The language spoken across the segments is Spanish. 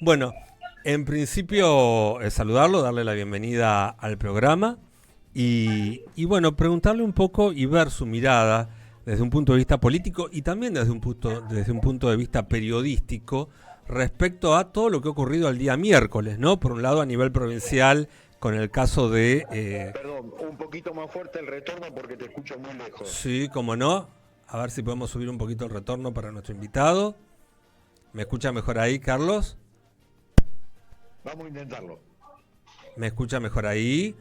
Bueno, en principio saludarlo, darle la bienvenida al programa y bueno, preguntarle un poco y ver su mirada desde un punto de vista político y también desde un punto de vista periodístico respecto a todo lo que ha ocurrido el día miércoles, ¿no? Por un lado a nivel provincial con el caso de... Perdón, un poquito más fuerte el retorno porque te escucho muy lejos. sí, cómo no, a ver si podemos subir un poquito el retorno para nuestro invitado. ¿Me escucha mejor ahí, Carlos? Vamos a intentarlo. ¿Me escucha mejor ahí?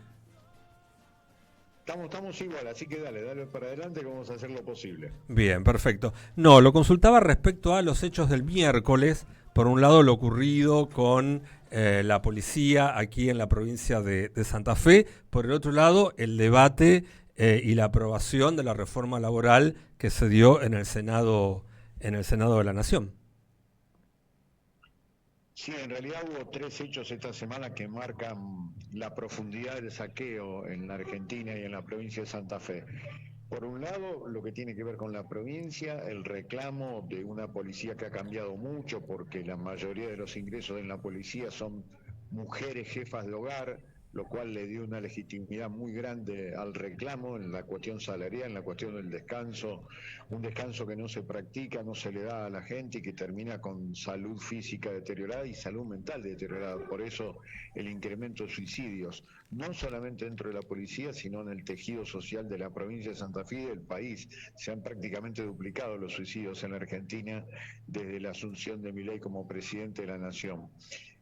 Estamos igual, así que dale para adelante que vamos a hacer lo posible. Bien, perfecto. No, lo consultaba respecto a los hechos del miércoles. Por un lado, lo ocurrido con la policía aquí en la provincia de Santa Fe. Por el otro lado, el debate y la aprobación de la reforma laboral que se dio en el Senado de la Nación. Sí, en realidad hubo tres hechos esta semana que marcan la profundidad del saqueo en la Argentina y en la provincia de Santa Fe. Por un lado, lo que tiene que ver con la provincia, el reclamo de una policía que ha cambiado mucho porque la mayoría de los ingresos en la policía son mujeres jefas de hogar, lo cual le dio una legitimidad muy grande al reclamo en la cuestión salarial, en la cuestión del descanso, un descanso que no se practica, no se le da a la gente y que termina con salud física deteriorada y salud mental deteriorada. Por eso el incremento de suicidios, no solamente dentro de la policía, sino en el tejido social de la provincia de Santa Fe y del país. Se han prácticamente duplicado los suicidios en la Argentina desde la asunción de Milei como presidente de la Nación.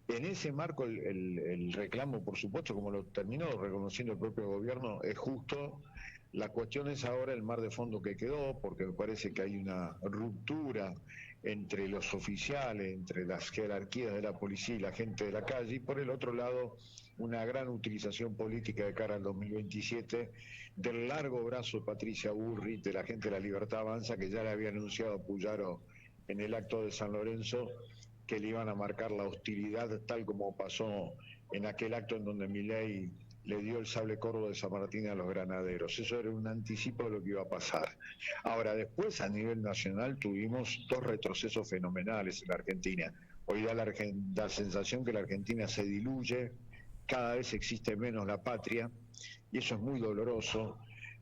En ese marco el reclamo, por supuesto, como lo terminó reconociendo el propio gobierno, es justo. La cuestión es ahora el mar de fondo que quedó, porque me parece que hay una ruptura entre los oficiales, entre las jerarquías de la policía y la gente de la calle, y por el otro lado, una gran utilización política de cara al 2027 del largo brazo de Patricia Bullrich, de la gente de la Libertad Avanza, que ya le había anunciado a Puyaro en el acto de San Lorenzo que le iban a marcar la hostilidad, tal como pasó en aquel acto en donde Milei le dio el sable corvo de San Martín a los granaderos. Eso era un anticipo de lo que iba a pasar. Ahora, después a nivel nacional tuvimos dos retrocesos fenomenales en la Argentina. Hoy da la sensación que la Argentina se diluye, cada vez existe menos la patria, y eso es muy doloroso.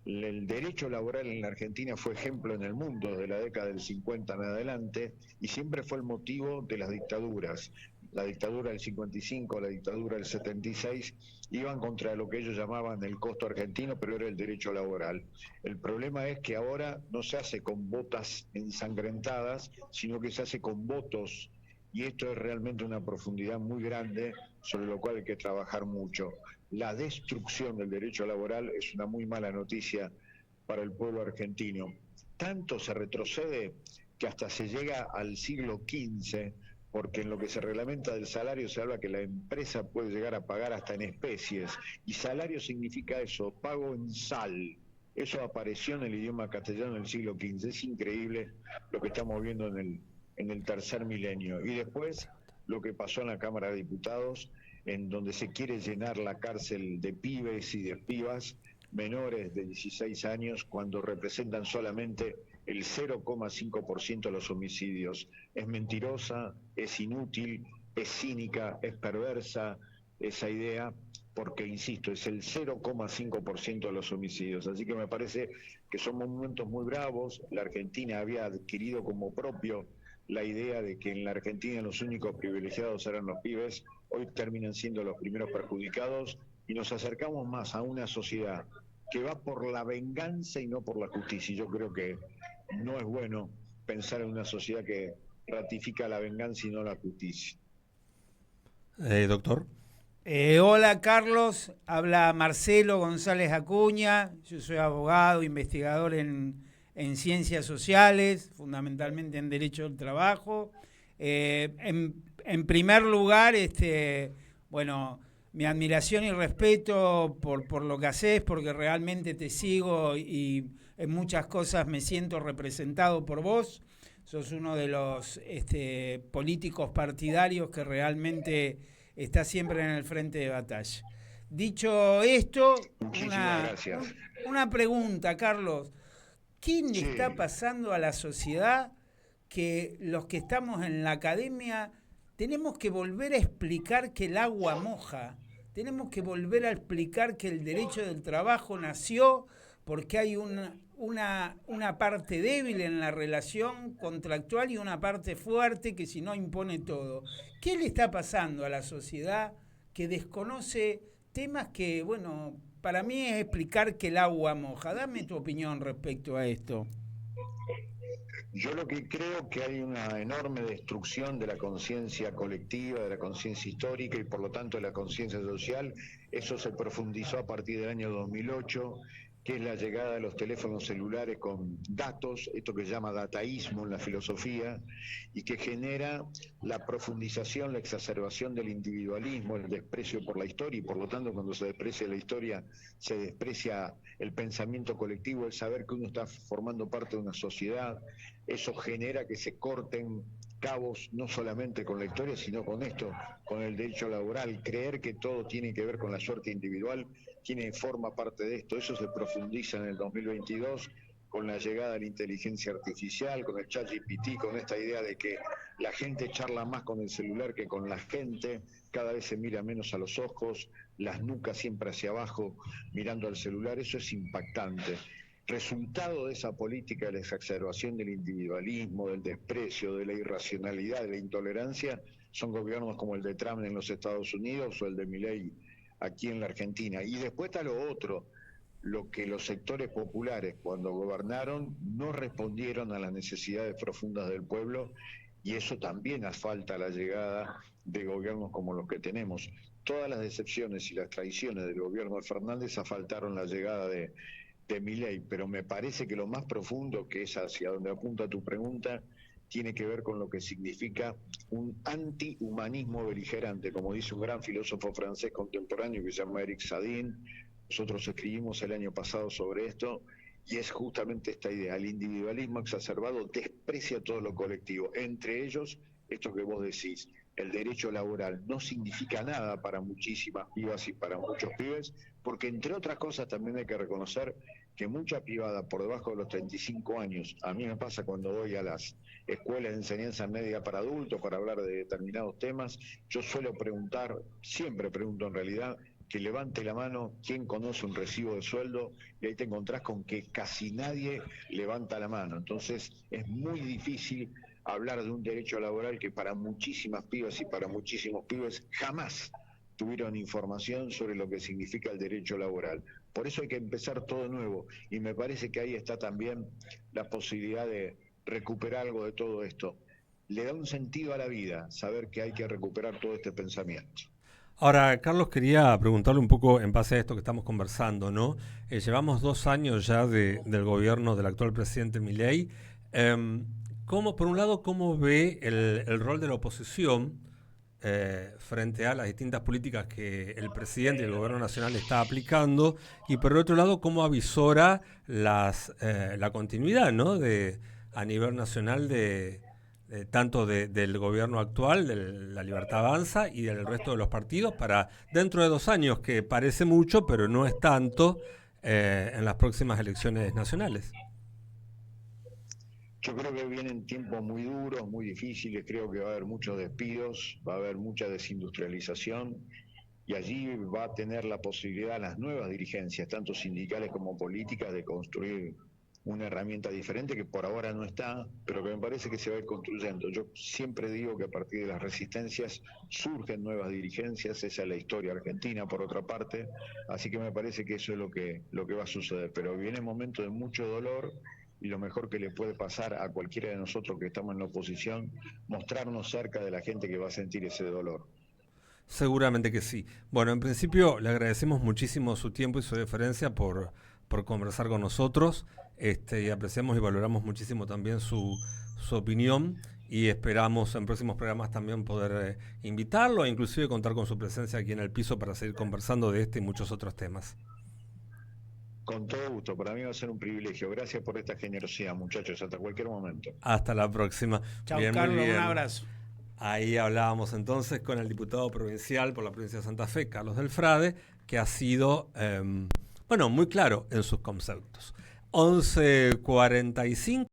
El derecho laboral en la Argentina fue ejemplo en el mundo desde la década del 50 en adelante y siempre fue el motivo de las dictaduras. La dictadura del 55, la dictadura del 76, iban contra lo que ellos llamaban el costo argentino, pero era el derecho laboral. El problema es que ahora no se hace con botas ensangrentadas, sino que se hace con votos, y esto es realmente una profundidad muy grande sobre lo cual hay que trabajar mucho. La destrucción del derecho laboral es una muy mala noticia para el pueblo argentino. Tanto se retrocede que hasta se llega al siglo XV, porque en lo que se reglamenta del salario se habla que la empresa puede llegar a pagar hasta en especies, y salario significa eso, pago en sal. Eso apareció en el idioma castellano en el siglo XV. Es increíble lo que estamos viendo en el tercer milenio. Y después lo que pasó en la Cámara de Diputados, en donde se quiere llenar la cárcel de pibes y de pibas menores de 16 años cuando representan solamente el 0,5% de los homicidios. Es mentirosa, es inútil, es cínica, es perversa esa idea, porque, insisto, es el 0,5% de los homicidios. Así que me parece que son momentos muy bravos. La Argentina había adquirido como propio la idea de que en la Argentina los únicos privilegiados eran los pibes. Hoy terminan siendo los primeros perjudicados y nos acercamos más a una sociedad que va por la venganza y no por la justicia. Y yo creo que no es bueno pensar en una sociedad que ratifica la venganza y no la justicia. Doctor. Hola Carlos, habla Marcelo González Acuña, yo soy abogado, investigador en ciencias sociales, fundamentalmente en derecho del trabajo. En primer lugar, bueno, mi admiración y respeto por lo que haces, porque realmente te sigo y en muchas cosas me siento representado por vos. Sos uno de los políticos partidarios que realmente está siempre en el frente de batalla. Dicho esto, Muchísimas gracias. una pregunta, Carlos. ¿Qué le está Sí. pasando a la sociedad que los que estamos en la academia tenemos que volver a explicar que el agua moja, tenemos que volver a explicar que el derecho del trabajo nació porque hay una parte débil en la relación contractual y una parte fuerte que si no impone todo. ¿Qué le está pasando a la sociedad que desconoce temas que, bueno, para mí es explicar que el agua moja? Dame tu opinión respecto a esto. Yo lo que creo que hay una enorme destrucción de la conciencia colectiva, de la conciencia histórica y por lo tanto de la conciencia social. Eso se profundizó a partir del año 2008, que es la llegada de los teléfonos celulares con datos, esto que se llama dataísmo en la filosofía, y que genera la profundización, la exacerbación del individualismo, el desprecio por la historia, y por lo tanto cuando se desprecia la historia se desprecia el pensamiento colectivo, el saber que uno está formando parte de una sociedad. Eso genera que se corten cabos no solamente con la historia, sino con esto, con el derecho laboral. Creer que todo tiene que ver con la suerte individual forma parte de esto. Eso se profundiza en el 2022 con la llegada de la inteligencia artificial, con el ChatGPT, con esta idea de que la gente charla más con el celular que con la gente, cada vez se mira menos a los ojos, las nucas siempre hacia abajo mirando al celular. Eso es impactante. Resultado de esa política de la exacerbación del individualismo, del desprecio, de la irracionalidad, de la intolerancia, son gobiernos como el de Trump en los Estados Unidos o el de Milei aquí en la Argentina. Y después está lo otro, lo que los sectores populares cuando gobernaron no respondieron a las necesidades profundas del pueblo, y eso también asfalta la llegada de gobiernos como los que tenemos. Todas las decepciones y las traiciones del gobierno de Fernández asfaltaron la llegada de Milei, pero me parece que lo más profundo, que es hacia donde apunta tu pregunta, tiene que ver con lo que significa un antihumanismo beligerante, como dice un gran filósofo francés contemporáneo que se llama Eric Sadin. Nosotros escribimos el año pasado sobre esto, y es justamente esta idea: el individualismo exacerbado desprecia todo lo colectivo, entre ellos esto que vos decís, el derecho laboral no significa nada para muchísimas pibas y para muchos pibes, porque entre otras cosas también hay que reconocer que mucha pibada por debajo de los 35 años, a mí me pasa cuando voy a las escuelas de enseñanza media para adultos para hablar de determinados temas, yo suelo preguntar, siempre pregunto en realidad, que levante la mano quién conoce un recibo de sueldo, y ahí te encontrás con que casi nadie levanta la mano. Entonces es muy difícil hablar de un derecho laboral que para muchísimas pibas y para muchísimos pibes jamás tuvieron información sobre lo que significa el derecho laboral. Por eso hay que empezar todo de nuevo, y me parece que ahí está también la posibilidad de recuperar algo de todo esto. Le da un sentido a la vida saber que hay que recuperar todo este pensamiento. Ahora, Carlos, quería preguntarle un poco en base a esto que estamos conversando, ¿no? Llevamos 2 años ya del gobierno del actual presidente Milei. Por un lado, ¿cómo ve el rol de la oposición frente a las distintas políticas que el presidente y el gobierno nacional está aplicando? Y por otro lado, ¿cómo avisora la continuidad, ¿no? A nivel nacional tanto del gobierno actual, de la Libertad Avanza y del resto de los partidos, para dentro de 2 años, que parece mucho, pero no es tanto, en las próximas elecciones nacionales? Yo creo que vienen tiempos muy duros, muy difíciles. Creo que va a haber muchos despidos, va a haber mucha desindustrialización, y allí va a tener la posibilidad las nuevas dirigencias, tanto sindicales como políticas, de construir una herramienta diferente que por ahora no está, pero que me parece que se va a ir construyendo. Yo siempre digo que a partir de las resistencias surgen nuevas dirigencias. Esa es la historia argentina, por otra parte, así que me parece que eso es lo que va a suceder. Pero viene un momento de mucho dolor, y lo mejor que le puede pasar a cualquiera de nosotros que estamos en la oposición, mostrarnos cerca de la gente que va a sentir ese dolor. Seguramente que sí. Bueno, en principio le agradecemos muchísimo su tiempo y su deferencia por conversar con nosotros, y apreciamos y valoramos muchísimo también su opinión, y esperamos en próximos programas también poder invitarlo e inclusive contar con su presencia aquí en el piso para seguir conversando de este y muchos otros temas. Con todo gusto, para mí va a ser un privilegio. Gracias por esta generosidad, muchachos, hasta cualquier momento. Hasta la próxima. Chao, Carlos, un abrazo. Ahí hablábamos entonces con el diputado provincial por la provincia de Santa Fe, Carlos Delfrade, que ha sido muy claro en sus conceptos. 11:45.